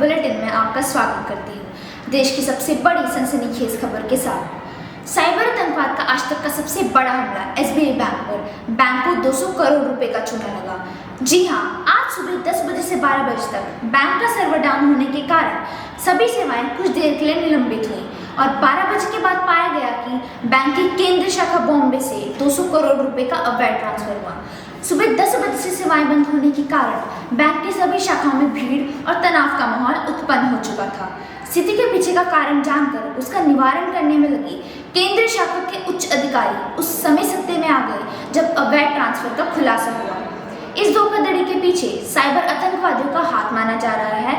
Bulletin में आपका स्वागत करती हूँ। देश की सबसे बड़ी सनसनीखेज खबर के साथ साइबर आतंकवाद का आज तक का सबसे बड़ा हमला एसबीआई बैंक पर। बैंक को 200 करोड़ रुपए का चूना लगा। जी हाँ, आज सुबह 10 बजे से 12 बजे तक बैंक का सर्वर डाउन होने के कारण सभी सेवाएं कुछ देर के लिए निलंबित हुई और 12 बजे के बाद पाया गया कि बैंक की केंद्रीय शाखा बॉम्बे से 200 करोड़ रुपए का अवैध ट्रांसफर हुआ। सुबह 10 बजे से सेवाएं बंद होने के कारण बैंक की सभी शाखाओं में भीड़ और तनाव का माहौल उत्पन्न हो चुका था। स्थिति के पीछे का कारण जानकर उसका निवारण करने में लगी केंद्रीय शाखा के उच्च अधिकारी उस समय सत्ते में आ गए जब अवैध ट्रांसफर का खुलासा हुआ। इस धोखाधड़ी के पीछे साइबर आतंकवादियों का हाथ माना जा रहा है।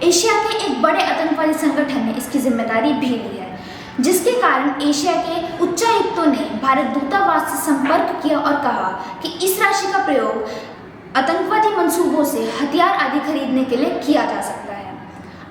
एशिया के एक बड़े आतंकवादी संगठन ने इसकी जिम्मेदारी भी ली है, जिसके कारण एशिया के उच्चायुक्तों ने भारत दूतावास से संपर्क किया और कहा कि इस राशि का प्रयोग आतंकवादी मंसूबों से हथियार आदि खरीदने के लिए किया जा सकता है।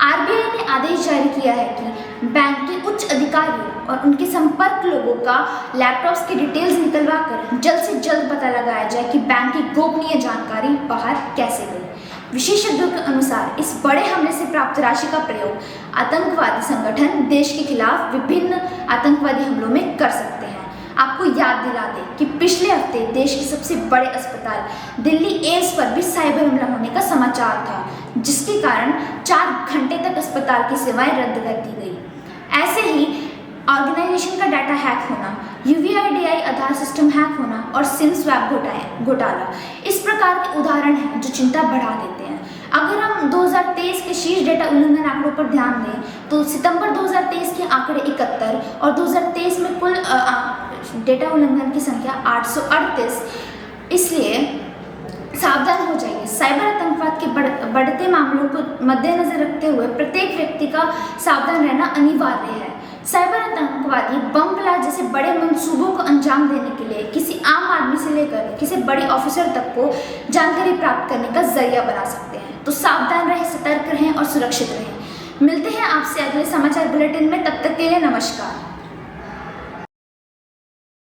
आरबीआई ने आदेश जारी किया है कि बैंक के उच्च अधिकारियों और उनके संपर्क लोगों का लैपटॉप्स की डिटेल्स निकलवाकर जल्द से जल्द पता लगाया जाए कि बैंक की गोपनीय जानकारी बाहर कैसे गई। विशेषज्ञों के अनुसार इस बड़े हमले से प्राप्त राशि का प्रयोग आतंकवादी संगठन देश के खिलाफ विभिन्न आतंकवादी हमलों में कर सकते हैं। आपको याद दिला दें कि पिछले हफ्ते देश के सबसे बड़े अस्पताल दिल्ली एम्स पर भी साइबर हमला होने का समाचार था, जिसके कारण 4 घंटे तक अस्पताल की सेवाएं रद्द कर दी गई। ऐसे ही ऑर्गेनाइजेशन का डाटा हैक होना, यूवीआईडीआई आधार सिस्टम हैक होना और सिम स्वैप घोटाला इस प्रकार के उदाहरण हैं जो चिंता बढ़ा देते हैं। अगर हम 2023 के शीर्ष डेटा उल्लंघन आंकड़ों पर ध्यान दें तो सितंबर 2023 के आंकड़े 71 और 2023 में कुल डेटा उल्लंघन की संख्या 838। इसलिए सावधान हो जाइए। साइबर आतंकवाद के बढ़ते मामलों को मद्देनजर रखते हुए प्रत्येक व्यक्ति का सावधान रहना अनिवार्य है। साइबर आतंकवादी बम ब्लास्ट जैसे बड़े मंसूबों को अंजाम देने के लिए किसी आम आदमी से लेकर किसी बड़ी ऑफिसर तक को जानकारी प्राप्त करने का जरिया बना सकते हैं। तो सावधान रहें, सतर्क रहें और सुरक्षित रहें। मिलते हैं आपसे अगले समाचार बुलेटिन में। तब तक के लिए नमस्कार।